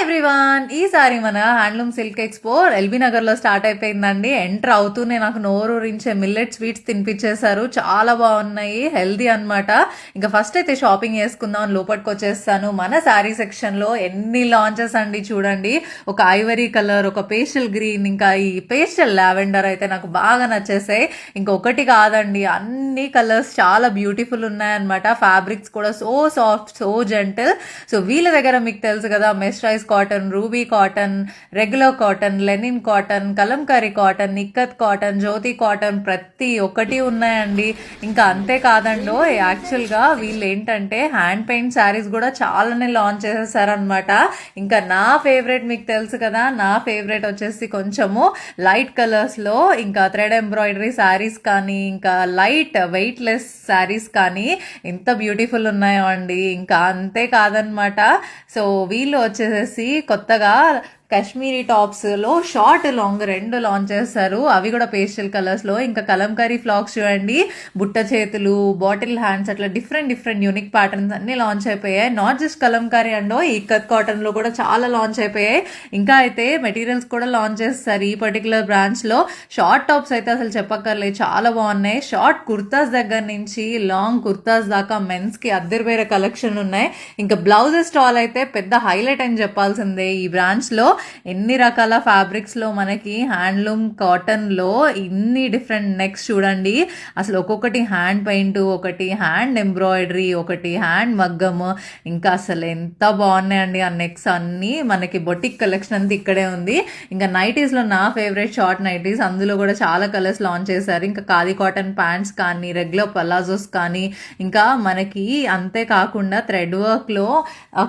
Everyone, ఈసారి మన handloom silk expo LB Nagar లో స్టార్ట్ అయిపోయిందండి. ఎంటర్ అవుతూనే నాకు నోరూరించే మిల్లెట్ స్వీట్స్ తినిపించేశారు. చాలా బాగున్నాయి, హెల్దీ అన్నమాట. ఇంకా ఫస్ట్ అయితే షాపింగ్ చేసుకుందాం లోపలికి వచ్చేస్తాను. మన శారీ సెక్షన్ లో ఎన్ని లాంచెస్ అండి చూడండి. ఒక ఐవరీ కలర్, ఒక పేస్టల్ గ్రీన్, ఇంకా ఈ పేస్టల్ లావెండర్ అయితే నాకు బాగా నచ్చేసాయి. ఇంకొకటి కాదండి, అన్ని కలర్స్ చాలా బ్యూటిఫుల్ ఉన్నాయన్నమాట. ఫ్యాబ్రిక్స్ కూడా so soft, so gentle. So వీళ్ళ దగ్గర మీకు తెలుసు కదా, mercerised cotton, ruby cotton, regular cotton, linen cotton, Kalamkari cotton, నిక్కత్ కాటన్, జ్యోతి కాటన్ ప్రతి ఒక్కటి ఉన్నాయండి. ఇంకా అంతే కాదండో, యాక్చువల్గా వీళ్ళు ఏంటంటే హ్యాండ్ పెయింట్ శారీస్ కూడా చాలానే లాంచ్ చేసేసారనమాట. ఇంకా నా ఫేవరెట్ మీకు తెలుసు కదా, నా ఫేవరెట్ వచ్చేసి కొంచెము లైట్ కలర్స్లో ఇంకా థ్రెడ్ ఎంబ్రాయిడరీ శారీస్ కానీ, ఇంకా లైట్ వెయిట్ లెస్ శారీస్ కానీ ఎంత బ్యూటిఫుల్ ఉన్నాయో అండి. ఇంకా అంతే కాదనమాట. సో వీళ్ళు వచ్చేసేసి కొత్తగా కాశ్మీరీ టాప్స్ లో షార్ట్ లాంగ్ రెండు లాంచ్ చేస్తారు. అవి కూడా పేస్టల్ కలర్స్ లో. ఇంకా కలంకారీ ఫ్లాక్స్ చూడండి, బుట్ట చేతులు, బాటిల్ హ్యాండ్స్, అట్లా డిఫరెంట్ యూనిక్ ప్యాటర్న్స్ అన్ని లాంచ్ అయిపోయాయి. నాట్ జస్ట్ కలంకారీ అండో, ఇక్కత్ కాటన్ లో కూడా చాలా లాంచ్ అయిపోయాయి. ఇంకా అయితే మెటీరియల్స్ కూడా లాంచ్ చేస్తారు ఈ పర్టికులర్ బ్రాంచ్ లో. షార్ట్ టాప్స్ అయితే అసలు చెప్పక్కర్లేదు, చాలా బాగున్నాయి. షార్ట్ కుర్తాస్ దగ్గర నుంచి లాంగ్ కుర్తాస్ దాకా మెన్స్ కి అద్దరు వేరే కలెక్షన్ ఉన్నాయి. ఇంకా బ్లౌజెస్ స్టాల్ అయితే పెద్ద హైలైట్ అని చెప్పాల్సిందే ఈ బ్రాంచ్ లో. ఎన్ని రకాల ఫ్యాబ్రిక్స్ లో మనకి హ్యాండ్లూమ్ కాటన్ లో ఇన్ని డిఫరెంట్ నెక్స్ చూడండి. అసలు ఒక్కొక్కటి హ్యాండ్ పెయింట్, ఒకటి హ్యాండ్ ఎంబ్రాయిడరీ, ఒకటి హ్యాండ్ మగ్గమ్. ఇంకా అసలు ఎంత బాగున్నాయండి ఆ నెక్స్ అన్ని. మనకి బొటిక్ కలెక్షన్ అంతా ఇక్కడే ఉంది. ఇంకా నైటీస్ లో నా ఫేవరెట్ షార్ట్ నైటీస్, అందులో కూడా చాలా కలర్స్ లాంచ్ చేశారు. ఇంకా ఖాదీ కాటన్ ప్యాంట్స్ కానీ, రెగ్యులర్ పలాజోస్ కానీ, ఇంకా మనకి అంతే కాకుండా థ్రెడ్ వర్క్ లో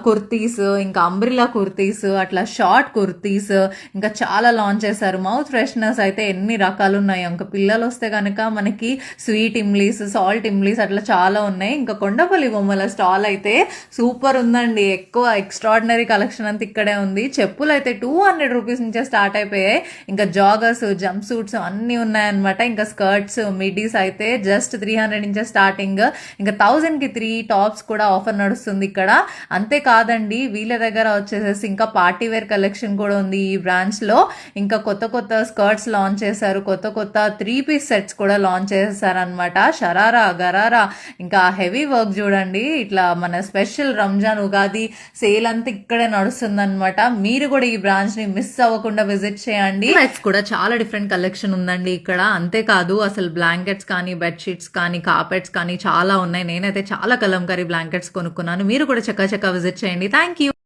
కుర్తీస్, ఇంకా అంబ్రిల్లా కుర్తీస్, అట్లా షార్ట్ కుర్తీస్ ఇంకా చాలా లాంచ్ చేశారు. మౌత్ ఫ్రెషనర్స్ అయితే ఎన్ని రకాలు ఉన్నాయి. ఇంకా పిల్లలు వస్తే కనుక మనకి స్వీట్ ఇమ్లీస్, సాల్ట్ ఇమ్లీస్ అట్లా చాలా ఉన్నాయి. ఇంకా కొండపల్లి బొమ్మల స్టాల్ అయితే సూపర్ ఉందండి. ఎక్కువ ఎక్స్ట్రాడినరీ కలెక్షన్ అంతా ఇక్కడే ఉంది. చెప్పులు అయితే 200 రూపీస్ నుంచే స్టార్ట్ అయిపోయాయి. ఇంకా జాగర్స్, జంప్ సూట్స్ అన్ని ఉన్నాయన్నమాట. ఇంకా స్కర్ట్స్, మిడీస్ అయితే జస్ట్ 300 నుంచే స్టార్టింగ్. ఇంకా 1000 కి 3 టాప్స్ కూడా ఆఫర్ నడుస్తుంది ఇక్కడ. అంతేకాదండి, వీళ్ళ దగ్గర వచ్చేసేసి ఇంకా పార్టీ వేర్ కలెక్షన్ కూడా ఉంది ఈ బ్రాంచ్ లో. ఇంకా కొత్త స్కర్ట్స్ లాంచ్ చేశారు, కొత్త 3 పీస్ సెట్స్ కూడా లాంచ్ చేశారు అనమాట. షరారా, గరారా, ఇంకా హెవీ వర్క్ చూడండి. ఇట్లా మన స్పెషల్ రంజాన్, ఉగాది సేల్ అంతా ఇక్కడే నడుస్తుంది అనమాట. మీరు కూడా ఈ బ్రాంచ్ ని మిస్ అవ్వకుండా విజిట్ చేయండి. కూడా చాలా డిఫరెంట్ కలెక్షన్ ఉందండి ఇక్కడ. అంతేకాదు అసలు బ్లాంకెట్స్ కానీ, బెడ్షీట్స్ కానీ, కార్పెట్స్ కానీ చాలా ఉన్నాయి. నేనైతే చాలా కలంకారీ బ్లాంకెట్స్ కొనుక్కున్నాను. మీరు కూడా చక్కగా విజిట్ చేయండి. Thank you.